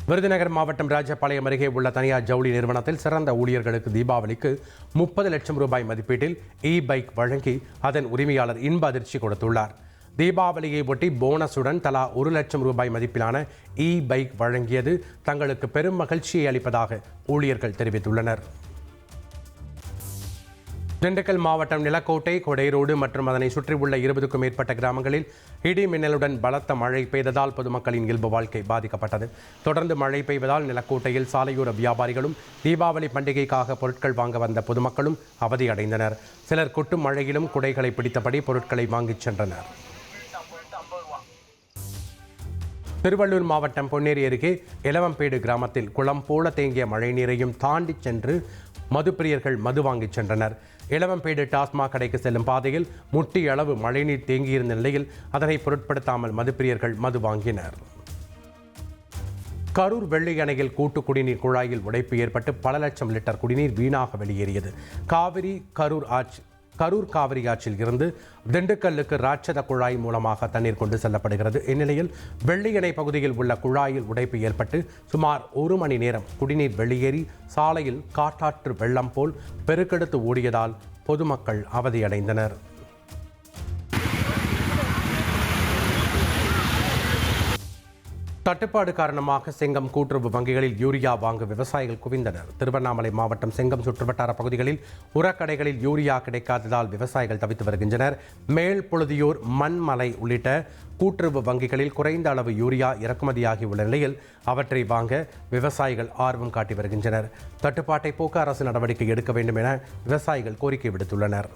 விருதுநகர் மாவட்டம் ராஜபாளையம் அருகே உள்ள தனியார் ஜவுளி நிறுவனத்தில் சிறந்த ஊழியர்களுக்கு தீபாவளிக்கு 30 லட்சம் ரூபாய் மதிப்பீட்டில் பைக் வழங்கி அதன் உரிமையாளர் இன்ப அதிர்ச்சி கொடுத்துள்ளார். தீபாவளியை ஒட்டி போனஸுடன் தலா 1 லட்சம் ரூபாய் மதிப்பிலான பைக் வழங்கியது தங்களுக்கு பெரும் மகிழ்ச்சியை அளிப்பதாக ஊழியர்கள் தெரிவித்துள்ளனர். திண்டுக்கல் மாவட்டம் நிலக்கோட்டை, கொடைரோடு மற்றும் அதனை சுற்றியுள்ள 20க்கும் மேற்பட்ட கிராமங்களில் இடி மின்னலுடன் பலத்த மழை பெய்ததால் பொதுமக்களின் இயல்பு வாழ்க்கை பாதிக்கப்பட்டது. தொடர்ந்து மழை பெய்வதால் நிலக்கோட்டையில் சாலையோர வியாபாரிகளும் தீபாவளி பண்டிகைக்காக பொருட்கள் வாங்க வந்த பொதுமக்களும் அவதியடைந்தனர். சிலர் கொட்டும் மழையிலும் குடைகளை பிடித்தபடி பொருட்களை வாங்கிச் சென்றனர். திருவள்ளூர் மாவட்டம் பொன்னேரி அருகே எலவம்பேடு கிராமத்தில் குளம் போல தேங்கிய மழைநீரையும் தாண்டி சென்று மதுப்பிரியர்கள் மது வாங்கிச் சென்றனர். இளவம்பேடு டாஸ்மாக் கடைக்கு செல்லும் பாதையில் முட்டி அளவு மழைநீர் தேங்கியிருந்த நிலையில் அதனை பொருட்படுத்தாமல் மதுப்பிரியர்கள் மது வாங்கினர். கரூர் வெள்ளை அணையில் கூட்டு குடிநீர் குழாயில் உடைப்பு ஏற்பட்டு பல லட்சம் லிட்டர் குடிநீர் வீணாக வெளியேறியது. கரூர் காவிரி ஆற்றில் இருந்து திண்டுக்கல்லுக்கு ராட்சத குழாய் மூலமாக தண்ணீர் கொண்டு செல்லப்படுகிறது. இந்நிலையில் வெள்ளை அணை பகுதியில் உள்ள குழாயில் உடைப்பு ஏற்பட்டு சுமார் 1 மணி நேரம் குடிநீர் வெளியேறி சாலையில் காட்டாற்று வெள்ளம் போல் பெருக்கெடுத்து ஓடியதால் பொதுமக்கள் அவதியடைந்தனர். தட்டுப்பாடு காரணமாக செங்கம் கூட்டுறவு வங்கிகளில் யூரியா வாங்க விவசாயிகள் குவிந்தனர். திருவண்ணாமலை மாவட்டம் செங்கம் சுற்றுவட்டார பகுதிகளில் உரக்கடைகளில் யூரியா கிடைக்காததால் விவசாயிகள் தவித்து வருகின்றனர். மேல் புழுதியூர், மண்மலை உள்ளிட்ட கூட்டுறவு வங்கிகளில் குறைந்த அளவு யூரியா இறக்குமதியாகியுள்ள நிலையில் அவற்றை வாங்க விவசாயிகள் ஆர்வம் காட்டி வருகின்றனர். தட்டுப்பாட்டை போக்க அரசு நடவடிக்கை எடுக்க வேண்டும் என விவசாயிகள் கோரிக்கை விடுத்துள்ளனர்.